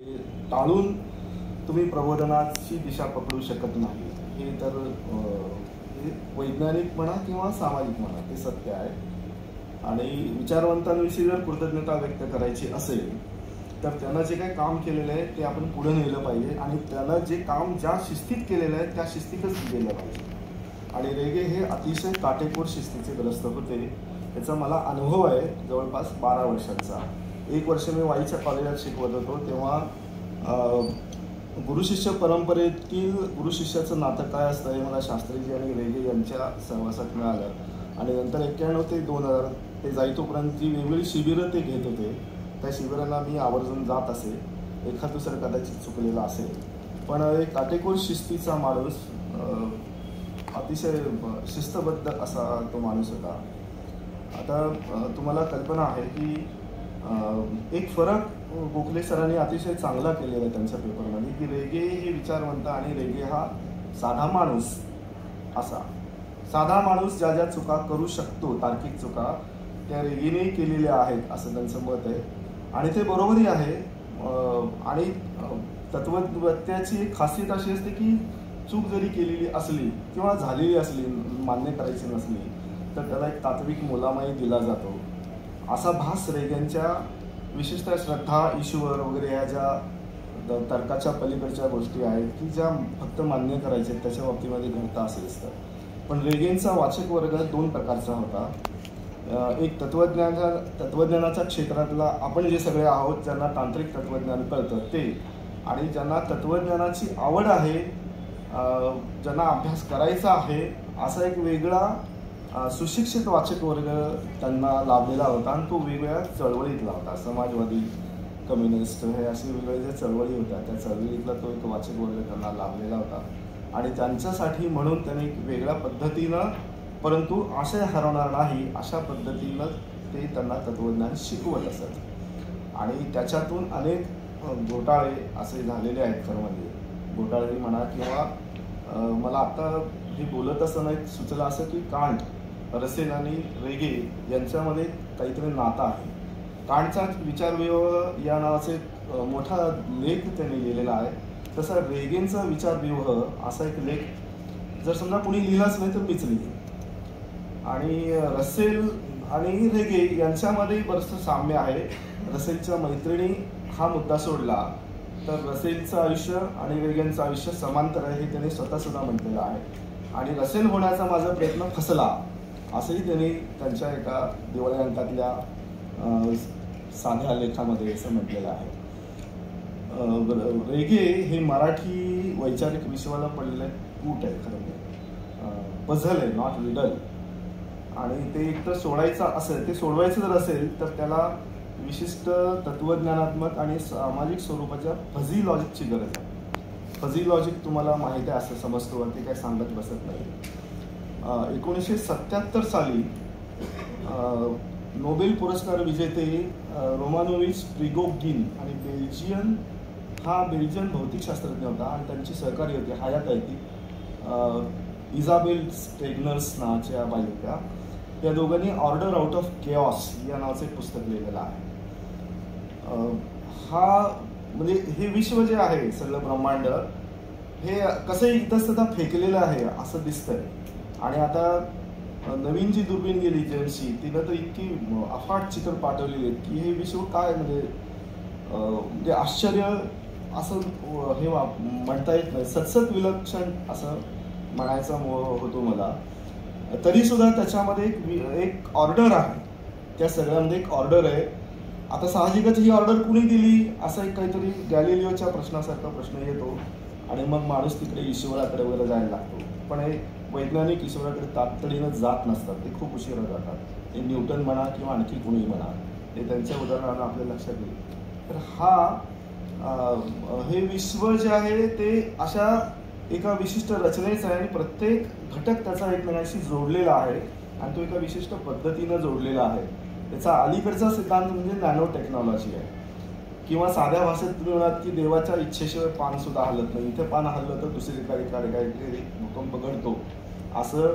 टाळून तुम्ही प्रबोधनाची दिशा पकडू शकत नाही, हे तर हे वैज्ञानिक म्हणा किंवा सामाजिक म्हणा ते सत्य आहे. आणि विचारवंतांविषयी जर कृतज्ञता व्यक्त करायची असेल तर त्यांना जे काही काम केलेलं आहे ते आपण पुढे नेलं पाहिजे आणि त्यांना जे काम ज्या शिस्तीत केलेलं आहे त्या शिस्तीतच गेलं पाहिजे. आणि रेगे हे अतिशय काटेकोर शिस्तीचे ग्रस्त होते. याचा मला अनुभव आहे जवळपास 12 वर्षांचा. 1 वर्ष मी वाईच्या कॉलेजात शिकवत होतो तेव्हा गुरुशिष्य परंपरेतील गुरुशिष्याचं नातं काय असतं हे मला शास्त्रीजी आणि रेगे यांच्या सहवासात मिळालं. आणि नंतर 91 ते 2000 ते जाईतोपर्यंत जी वेगवेगळी शिबिरं ते घेत होते त्या शिबिरांना मी आवर्जून जात असे. एखाद दुसरं कदाचित चुकलेला असेल, पण एक काटेकोर शिस्तीचा माणूस, अतिशय शिस्तबद्ध असा तो माणूस होता. आता तुम्हाला कल्पना आहे की एक फरक गोखले सरांनी अतिशय चांगला केलेला आहे त्यांच्या पेपरमध्ये की रेगे हे विचारवंत आणि रेगे हा साधा माणूस. असा साधा माणूस ज्या ज्या चुका करू शकतो, तार्किक चुका, त्या रेगेने केलेल्या आहेत असं त्यांचं मत आहे. आणि ते बरोबरही आहे. आणि तत्वज्ञाची एक खासियत अशी असते की चूक जरी केलेली असली किंवा झालेली असली, मान्य करायची नसली, तर त्याला एक तात्विक मोलामाई दिला जातो. असा भास रेग्यांच्या विशेषतः श्रद्धा, ईश्वर वगैरे ह्या ज्या तर्काच्या पलीकडच्या गोष्टी आहेत की ज्या फक्त मान्य करायच्या त्याच्या बाबतीमध्ये घडता असे दिसतं. पण रेगेंचा वाचक वर्ग 2 प्रकारचा होता. एक तत्वज्ञानाच्या क्षेत्रातला आपण जे सगळे आहोत ज्यांना तांत्रिक तत्वज्ञान कळतं ते, आणि ज्यांना तत्वज्ञानाची आवड आहे, ज्यांना अभ्यास करायचा आहे, असा एक वेगळा सुशिक्षित वाचक वर्ग त्यांना लाभलेला होता. आणि तो वेगवेगळ्या चळवळीतला होता. समाजवादी, कम्युनिस्ट हे असे वेगवेगळ्या ज्या चळवळी होत्या त्या चळवळीतला तो एक वाचक वर्ग त्यांना लाभलेला होता. आणि त्यांच्यासाठी म्हणून त्यांनी एक वेगळ्या पद्धतीनं, परंतु आशय हरवणार नाही अशा पद्धतीनं ते त्यांना तत्वज्ञान शिकवत असत. आणि त्याच्यातून अनेक घोटाळे असे झालेले आहेत. खरं म्हणजे घोटाळे म्हणा किंवा मला आता हे बोलत असताना एक सुचलं असं की कांट, रसेल आणि रेगे यांच्यामध्ये काहीतरी नातं आहे. कांटचा विचारव्यूह या नावाचे मोठा लेख त्यांनी लिहिलेला आहे. तसा रेगेंचा विचारव्यूह असा एक लेख जर समजा कोणी लिहिलाच नाही तर मीच लिहिला. आणि रसेल आणि रेगे यांच्यामध्ये बरंचसं साम्य आहे. रसेलच्या मैत्रिणी हा मुद्दा सोडला तर रसेलचं आयुष्य आणि रेगेंचं आयुष्य समांतर आहे हे त्यांनी स्वतःसुद्धा म्हटलेलं आहे. आणि रसेल होण्याचा माझा प्रयत्न फसला असंही त्यांनी त्यांच्या एका दिवाळी अंकातल्या साध्या लेखामध्ये असं म्हटलेलं आहे. रेगे हे मराठी वैचारिक विषयाला पडलेलं कूट आहे. खरं पझल आहे, नॉट रिडल. आणि ते एकतर सोडायचं असेल, ते सोडवायचं जर असेल तर त्याला विशिष्ट तत्वज्ञानात्मक आणि सामाजिक स्वरूपाच्या फझी लॉजिकची गरज आहे. फझी लॉजिक तुम्हाला माहिती आहे असं समजतो, ते काय सांगत बसत नाही. 1977 साली नोबेल पुरस्कार विजेते रोमानोविच प्रिगोगिन आणि बेल्जियन भौतिकशास्त्रज्ञ होता आणि त्यांची सहकारी होती, हयात आहे ती इजाबेल स्टेग्नर्स नावाच्या बाई होत्या. या दोघांनी ऑर्डर आउट ऑफ केऑस या नावाचं एक पुस्तक लिहिलेलं आहे. हा म्हणजे हे विश्व जे आहे सगळं ब्रह्मांड हे कसंही इतस्ततः फेकलेलं आहे असं दिसतंय. आणि आता नवीन जी दुर्बीण गेली जेम्सची, तिनं तर इतकी अफाट चित्र पाठवलेली आहेत की हे विश्व काय म्हणजे आश्चर्य असं हे म्हणता येत नाही. सतसत विलक्षण असं म्हणायचा मोह होतो मला. तरी सुद्धा त्याच्यामध्ये एक ऑर्डर आहे. त्या सगळ्यामध्ये एक ऑर्डर आहे. आता साहजिकच ही ऑर्डर कुणी दिली असं एक काहीतरी गॅलिलिओच्या प्रश्नासारखा प्रश्न येतो आणि मग माणूस तिकडे ईश्वराकडे वगैरे जायला लागतो. पण हे वैज्ञानिक ईश्वराकडे तातडीनं जात नसतात, ते खूप उशिरा जातात. ते न्यूटन म्हणा किंवा आणखी कुणीही म्हणा, ते त्यांच्या उदाहरणानं आपल्या लक्षात येईल. तर हे विश्व जे आहे ते अशा एका विशिष्ट रचनेचा आहे आणि प्रत्येक घटक त्याचा एकमेकांशी जोडलेला आहे आणि तो एका विशिष्ट पद्धतीनं जोडलेला आहे. त्याचा अलीकडचा सिद्धांत म्हणजे नॅनो टेक्नॉलॉजी आहे. किंवा साध्या भाषेत तुम्ही म्हणाल की देवाच्या इच्छेशिवाय पान सुद्धा हलत नाही, इथे पान हललं तर दुसरी काहीतरी भूकंप घडतो असं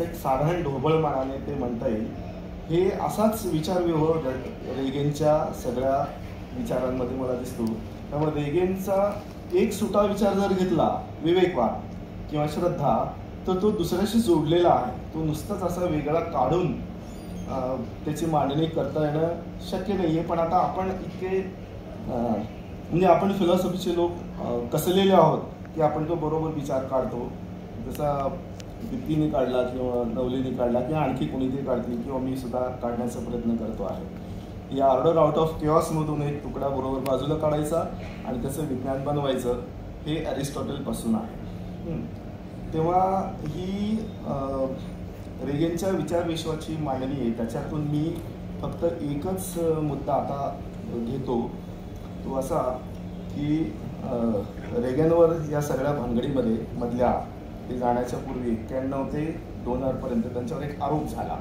एक साधारण ढोबळमानाने ते म्हणता येईल. हे असाच विचारव्यूह रेगेंच्या सगळ्या विचारांमध्ये मला दिसतो. त्यामुळे रेगेनचा एक सुटा विचार जर घेतला, विवेकवाद किंवा श्रद्धा, तर तो दुसऱ्याशी जोडलेला आहे. तो नुसताच असा वेगळा काढून त्याची मांडणी करता येणं शक्य नाही आहे. पण आता आपण इतके म्हणजे आपण फिलॉसॉफीचे लोक कसलेले आहोत की आपण तो बरोबर विचार काढतो. जसा दीप्तीने काढला किंवा नवलीने काढला किंवा आणखी कोणीतरी काढतील किंवा मी सुद्धा काढण्याचा प्रयत्न करतो आहे. या ऑर्डर आउट ऑफ केऑसमधून एक तुकडा बरोबर बाजूला काढायचा आणि त्याचं विज्ञान बनवायचं, हे अरिस्टॉटलपासून आहे. तेव्हा ही रेगेनच्या विचारविश्वाची मांडणी आहे. त्याच्यातून मी फक्त एकच मुद्दा आता घेतो, तो असा की रेगनवर या सगळ्या भानगडीमध्ये मधल्या ते जाण्याच्या पूर्वी 91 ते 2000 त्यांच्यावर एक आरोप झाला.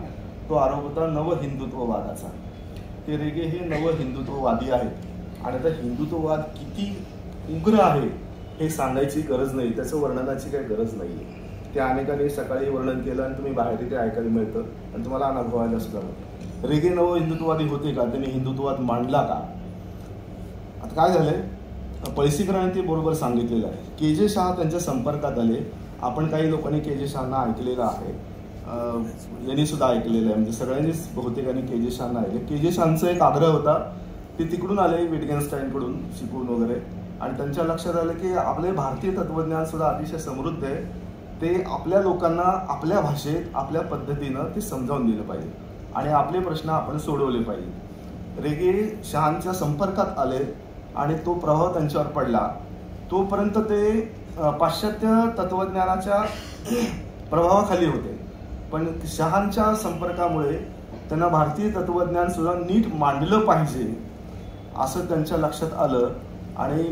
तो आरोप होता नवहिंदुत्ववादाचा. ते रेगे हे नवहिंदुत्ववादी आहेत आणि आता हिंदुत्ववाद किती उग्र आहे हे सांगायची गरज नाही, त्याचं वर्णनाची काही गरज नाही आहे. ते अनेकांनी सकाळी वर्णन केलं आणि तुम्ही बाहेर तिथे ऐकायला मिळतं आणि तुम्हाला अनुभवायला सुद्धा होतं. रेगे नवहिंदुत्ववादी होते का? त्यांनी हिंदुत्ववाद मांडला का? आता काय झालंय, पळशीकरांनी ते बरोबर सांगितलेलं आहे. के.जे. शहा त्यांच्या संपर्कात आले. आपण काही लोकांनी के.जे. शहांना ऐकलेलं आहे, यांनी सुद्धा ऐकलेलं आहे, म्हणजे सगळ्यांनीच बहुतेकांनी के.जे. शहांना ऐकले. के.जे. शहांचा एक आग्रह होता, ते तिकडून आले विटगेन्स्टाईनकडून शिकून वगैरे, आणि त्यांच्या लक्षात आलं की आपले भारतीय तत्वज्ञान सुद्धा अतिशय समृद्ध आहे. ते आपल्या लोकांना आपल्या भाषेत आपल्या पद्धतीनं ते समजावून दिलं पाहिजे आणि आपले प्रश्न आपण सोडवले पाहिजे. रेगे शहांच्या संपर्कात आले आणि तो प्रभाव त्यांच्यावर पडला. तोपर्यंत ते पाश्चात्य तत्वज्ञानाच्या प्रभावाखाली होते, पण शहांच्या संपर्कामुळे त्यांना भारतीय तत्वज्ञान सुद्धा नीट मांडलं पाहिजे असं त्यांच्या लक्षात आलं. आणि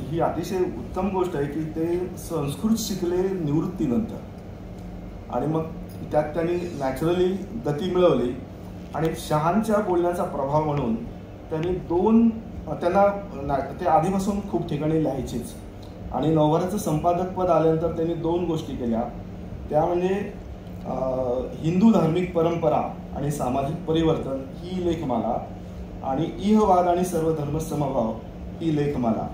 ही अतिशय उत्तम गोष्ट आहे की ते संस्कृत शिकले निवृत्तीनंतर आणि मग त्यात त्यांनी नॅचरली गती मिळवली आणि शहांच्या बोलण्याचा प्रभाव म्हणून त्यांनी त्यांना ते आधीपासून खूप ठिकाणी लिहायचेच आणि नवभारतचं संपादकपद आल्यानंतर त्यांनी 2 गोष्टी केल्या. त्या म्हणजे हिंदू धार्मिक परंपरा आणि सामाजिक परिवर्तन ही लेखमाला आणि इहवाद आणि सर्वधर्म समभाव ही लेखमाला,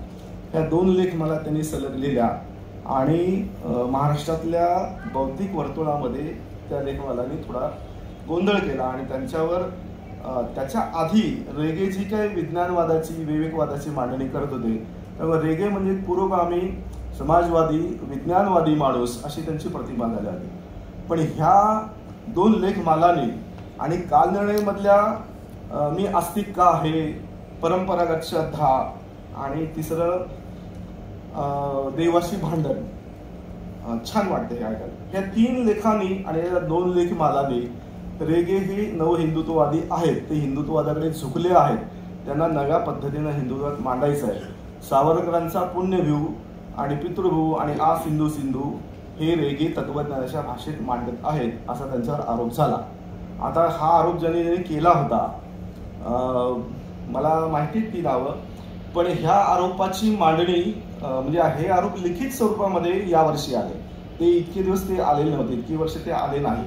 ह्या 2 लेखमाला त्यांनी सलग लिहिल्या आणि महाराष्ट्रातल्या बौद्धिक वर्तुळामध्ये त्या लेखमालांनी थोडा गोंधळ केला आणि त्यांच्यावर त्याच्या आधी रेगे जी काही विज्ञानवादाची विवेकवादाची मांडणी करत होते, त्यामुळे रेगे म्हणजे पुरोगामी समाजवादी विज्ञानवादी माणूस अशी त्यांची प्रतिमा झाली होती. पण ह्या 2 लेखमालांनी आणि कालनिर्णयमधल्या मी आस्तिक का आहे, परंपरागत श्रद्धा आणि तिसरं देवाशी भांडण, छान वाटते हे ऐकायला. ह्या 3 लेखांनी आणि या 2 लेखमालांनी रेगे हे नवहिंदुत्ववादी आहेत, ते हिंदुत्ववादाकडे झुकले आहेत, त्यांना नव्या पद्धतीनं हिंदुत्वात मांडायचं आहे. सावरकरांचा पुण्यभू आणि पितृभू आणि आ सिंधू सिंधू हे रेगे तत्वज्ञानाच्या भाषेत मांडत आहेत असा त्यांच्यावर आरोप झाला. आता हा आरोप ज्यांनी केला होता, मला माहितीत ती नावं, पण ह्या आरोपाची मांडणी म्हणजे हे आरोप लिखित स्वरूपामध्ये यावर्षी आले. ते इतके दिवस ते आलेले नव्हते, इतकी वर्ष ते आले नाही.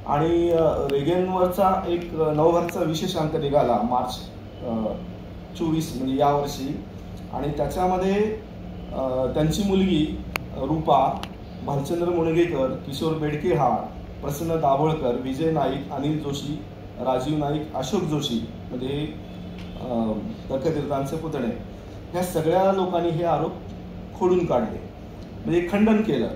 आणि रेगेनवरचा एक नवभारतचा विशेषांक निघाला मार्च 24 म्हणजे यावर्षी, आणि त्याच्यामध्ये त्यांची मुलगी रूपा, भालचंद्र मुणगेकर, किशोर बेडकेहाळ, प्रसन्न दाभोळकर, विजय नाईक, अनिल जोशी, राजीव नाईक, अशोक जोशी म्हणजे तर्कतीर्थांचे पुतणे, ह्या सगळ्या लोकांनी हे आरोप खोडून काढले, म्हणजे खंडन केलं.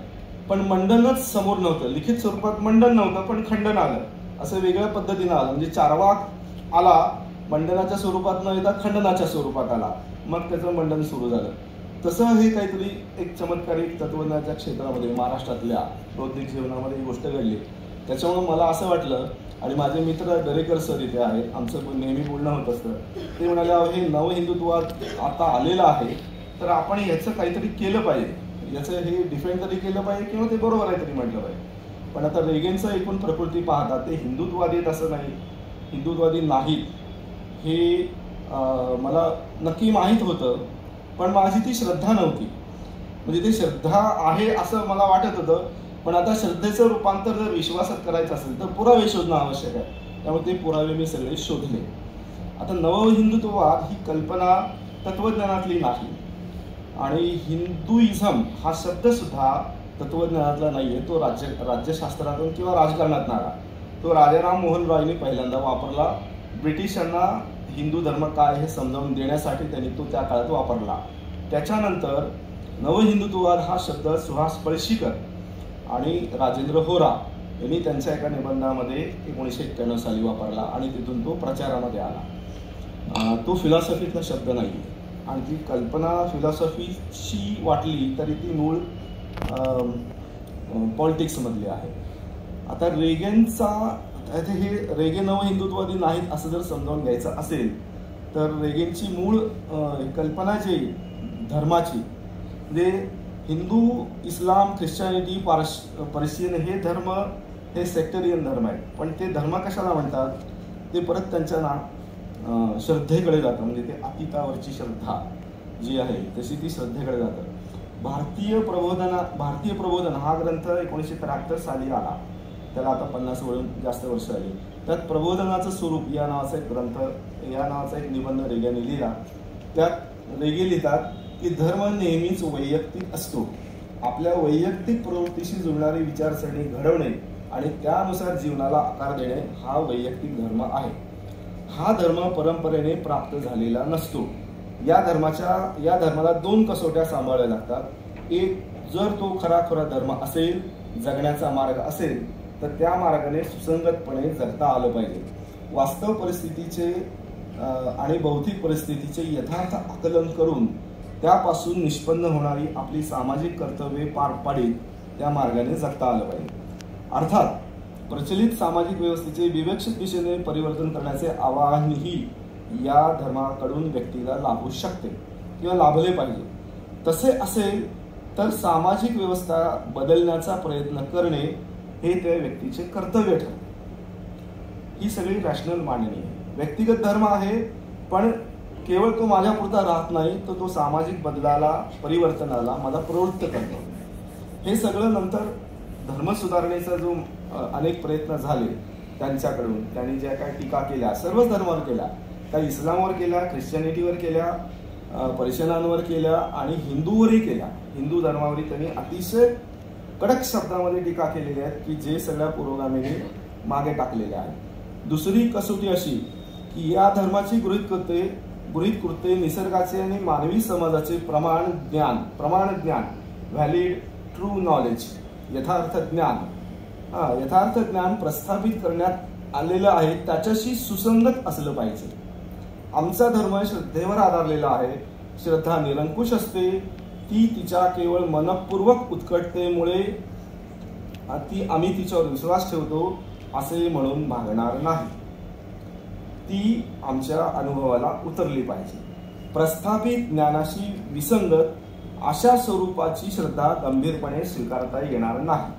पण मंडनच समोर नव्हतं, लिखित स्वरूपात मंडन नव्हतं पण खंडन आलं, असं वेगळ्या पद्धतीनं आलं. म्हणजे चारवाक आला, मंडनाच्या स्वरूपात न येता खंडनाच्या स्वरूपात आला, मग त्याचं मंडन सुरू झालं. तसं हे काहीतरी एक चमत्कारिक तत्वज्ञानाच्या क्षेत्रामध्ये महाराष्ट्रातल्या बौद्धिक जीवनामध्ये ही गोष्ट घडली. त्याच्यामुळे मला असं वाटलं, आणि माझे मित्र दरेकर सर इथे आहेत, आमचं नेहमी बोलणं होत असतं, ते म्हणाले हे नवहिंदुत्वात आता आलेलं आहे तर आपण याचं काहीतरी केलं पाहिजे, याचं हे डिफेंड तरी केलं पाहिजे किंवा ते बरोबर आहे तरी म्हटलं पाहिजे. पण आता रेगेनचं एकूण प्रकृती पाहता ते हिंदुत्ववादी आहेत असं नाही, हिंदुत्ववादी नाहीत हे मला नक्की माहीत होतं, पण माझी ती श्रद्धा नव्हती. म्हणजे ती श्रद्धा आहे असं मला वाटत होतं, पण आता श्रद्धेचं रूपांतर जर विश्वासात करायचं असेल तर पुरावे शोधणं आवश्यक आहे. त्यामुळे ते पुरावे मी सगळे शोधले आता नवहिंदुत्ववाद ही कल्पना तत्वज्ञानातली नाही आणि हिंदुइझम हा शब्द सुद्धा तत्वज्ञानातला नाहीये, तो राज्यशास्त्रातून किंवा राजकारणात आला. तो राजाराम मोहन रॉयने पहिल्यांदा वापरला. ब्रिटिशांना हिंदू धर्म काय हे समजावून देण्यासाठी त्यांनी तो त्या काळात वापरला. त्याच्यानंतर नवहिंदुत्ववाद हा शब्द सुहास पळशीकर आणि राजेंद्र होरा यांनी त्यांच्या एका निबंधामध्ये 1991 साली वापरला आणि तिथून तो प्रचारामध्ये आला. तो फिलॉसॉफीतला शब्द नाही आणि ती कल्पना फिलॉसॉफीची वाटली तरी ती मूळ पॉलिटिक्समधली आहे. आता रेगनचा हे रेगे नवहिंदुत्ववादी नाहीत असं जर समजावून घ्यायचं असेल तर रेगनची मूळ कल्पना जी धर्माची म्हणजे हिंदू, इस्लाम, ख्रिश्चनिटी, पर्शियन हे धर्म हे सेक्टरियन धर्म आहेत. पण ते धर्म कशाला म्हणतात ते परत त्यांच्या श्रद्धेकडे जातं. म्हणजे ते अतीतावरची श्रद्धा जी आहे तशी ती श्रद्धेकडे जातं. भारतीय प्रबोधन हा ग्रंथ 1973 साली आला. त्याला आता 50 वरून जास्त वर्ष आली. त्यात प्रबोधनाचं स्वरूप या नावाचा एक ग्रंथ, या नावाचा एक निबंध रेग्याने लिहिला. त्यात रेगे लिहितात की धर्म नेहमीच वैयक्तिक असतो. आपल्या वैयक्तिक प्रवृत्तीशी जुळणारी विचारसरणी घडवणे आणि त्यानुसार जीवनाला आकार देणे हा वैयक्तिक धर्म आहे. हा धर्म परंपरेने प्राप्त झालेला नसतो. या धर्माला 2 कसोट्या सांभाळाव्या लागतात. एक, जर तो खरा धर्म असेल, जगण्याचा मार्ग असेल तर त्या मार्गाने सुसंगतपणे जगता आलं पाहिजे. वास्तव परिस्थितीचे आणि भौतिक परिस्थितीचे यथार्थ आकलन करून त्यापासून निष्पन्न होणारी आपली सामाजिक कर्तव्ये पार पाडीत त्या मार्गाने जगता आलं पाहिजे. अर्थात प्रचलित सामाजिक व्यवस्थेचे विवेक्षित दिशेने परिवर्तन करण्याचे आवाहनही या धर्माकडून व्यक्तीला लाभू शकते किंवा लाभले पाहिजे. तसे असेल तर सामाजिक व्यवस्था बदलण्याचा प्रयत्न करणे हे त्या व्यक्तीचे कर्तव्य ठरते. ही सगळी रॅशनल मांडणी आहे. व्यक्तिगत धर्म आहे पण केवळ तो माझ्यापुरता राहत नाही, तर तो सामाजिक बदलाला, परिवर्तनाला मला प्रवृत्त करतो. हे सगळं नंतर धर्म सुधारणेचा जो अनेक प्रयत्न झाले त्यांच्याकडून, त्यांनी ज्या काय टीका केल्या सर्वच धर्मावर केल्या, त्या इस्लामवर केल्या, ख्रिश्चनिटीवर केल्या, पर्शियनांवर केल्या आणि हिंदूवरही केल्या. हिंदू धर्मावरही त्यांनी अतिशय कडक शब्दामध्ये टीका केलेली आहे की जे सगळ्या पुरोगामीने मागे टाकलेले आहे. दुसरी कसोटी अशी की या धर्माची गृहीत कृत्ये निसर्गाचे आणि मानवी समाजाचे प्रमाण ज्ञान व्हॅलिड ट्रू नॉलेज यथार्थ ज्ञान प्रस्थापित करण्यात आलेलं आहे त्याच्याशी सुसंगत असलं पाहिजे. आमचा धर्म श्रद्धेवर आधारलेला आहे. श्रद्धा निरंकुश असते. ती तिच्या केवळ मनपूर्वक उत्कटतेमुळे आम्ही तिच्यावर विश्वास ठेवतो असे म्हणून भागणार नाही. ती आमच्या अनुभवाला उतरली पाहिजे. प्रस्थापित ज्ञानाशी विसंगत अशा स्वरूपाची श्रद्धा गंभीरपणे स्वीकारता येणार नाही.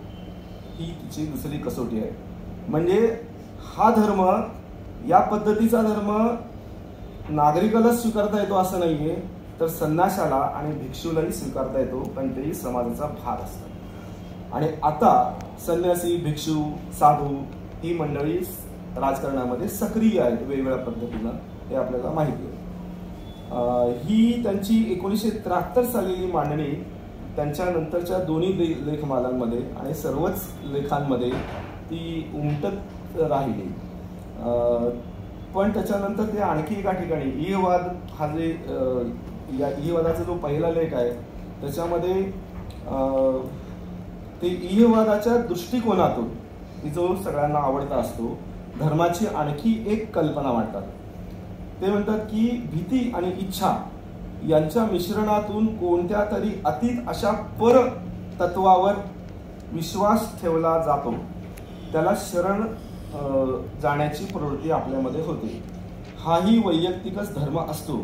ही तिची दुसरी कसोटी आहे. म्हणजे हा धर्म, या पद्धतीचा धर्म नागरिकाला स्वीकारता येतो असं नाहीये, तर संन्याशाला आणि भिक्षूलाही स्वीकारता येतो, पण तेही समाजाचा भाग असतात. आणि आता संन्यासी, भिक्षू, साधू ही मंडळी राजकारणामध्ये सक्रिय आहेत वेगवेगळ्या पद्धतीनं, हे आपल्याला माहिती आहे. ही त्यांची 1973 सालेली मांडणी त्यांच्या नंतरच्या दोन्ही लेखमालांमध्ये आणि सर्वच लेखांमध्ये ती उमटत राहिली. पण त्याच्यानंतर ते आणखी एका ठिकाणी इहवाद हा जे या इहवादाचा जो पहिला लेख आहे त्याच्यामध्ये ते इहवादाच्या दृष्टिकोनातून जो सगळ्यांना आवडता असतो, धर्माची आणखी एक कल्पना मांडतात. ते म्हणतात की भीती आणि इच्छा यांच्या मिश्रणातून कोणत्या तरी अतीत अशा पर तत्वावर विश्वास ठेवला जातो, त्याला शरण जाण्याची प्रवृत्ती आपल्यामध्ये होते. हाही वैयक्तिकच धर्म असतो,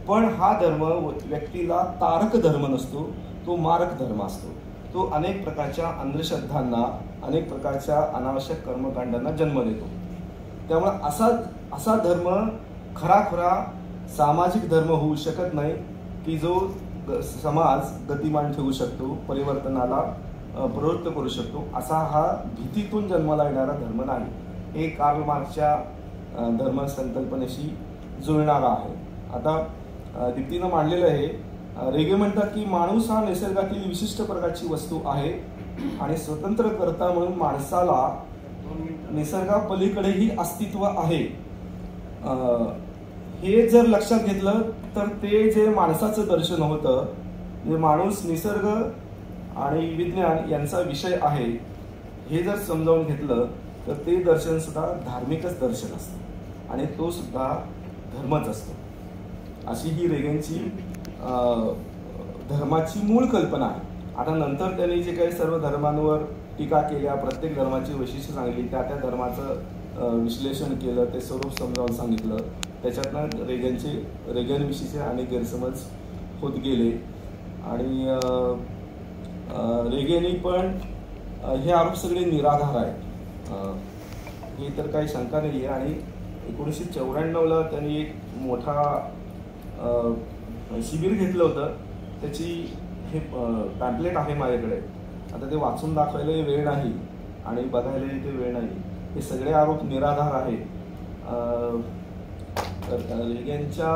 पण हा धर्म व्यक्तीला तारक धर्म नसतो, तो मारक धर्म असतो. तो अनेक प्रकारच्या अंधश्रद्धांना, अनेक प्रकारच्या अनावश्यक कर्मकांडांना जन्म देतो. त्यामुळे असा धर्म खरा सामाजिक धर्म होऊ शकत नाही की जो समाज गतिमान ठेवू शकतो, परिवर्तनाला प्रवृत्त करू शकतो. असा हा भीतीतून जन्माला येणारा धर्म नाही. हे कार्ल मार्क्सच्या धर्म संकल्पनेशी जुळणारा आहे. आता दीप्तीनं मांडलेलं आहे, रेगे म्हणतात की माणूस हा निसर्गातील विशिष्ट प्रकारची वस्तू आहे आणि स्वतंत्र कर्ता म्हणून माणसाला निसर्गापलीकडेही अस्तित्व आहे. हे जर लक्षात घेतलं तर ते जे माणसाचं दर्शन होतं, जे माणूस निसर्ग आणि विज्ञान यांचा विषय आहे, हे जर समजावून घेतलं तर ते दर्शन सुद्धा धार्मिकच दर्शन असतं आणि तो सुद्धा धर्मच असतो. अशी ही रेगेंची धर्माची मूळ कल्पना आहे. आता नंतर त्यांनी जे काही सर्व धर्मांवर टीका केल्या, प्रत्येक धर्माची वैशिष्ट्य सांगितली, त्या त्या धर्माचं विश्लेषण केलं, ते स्वरूप समजावून सांगितलं. त्याच्यातनं रेगनविषयीचे अनेक गैरसमज होत गेले आणि रेगेनी पण हे आरोप सगळे निराधार आहेत, ही तर काही शंका नाही आहे. आणि 1994ला त्यांनी एक मोठा शिबिर घेतलं होतं, त्याची हे पॅम्पलेट आहे माझ्याकडे. आता ते वाचून दाखवायलाही वेळ नाही आणि बघायलाही ते वेळ नाही. हे सगळे आरोप निराधार आहेत. रेगेनच्या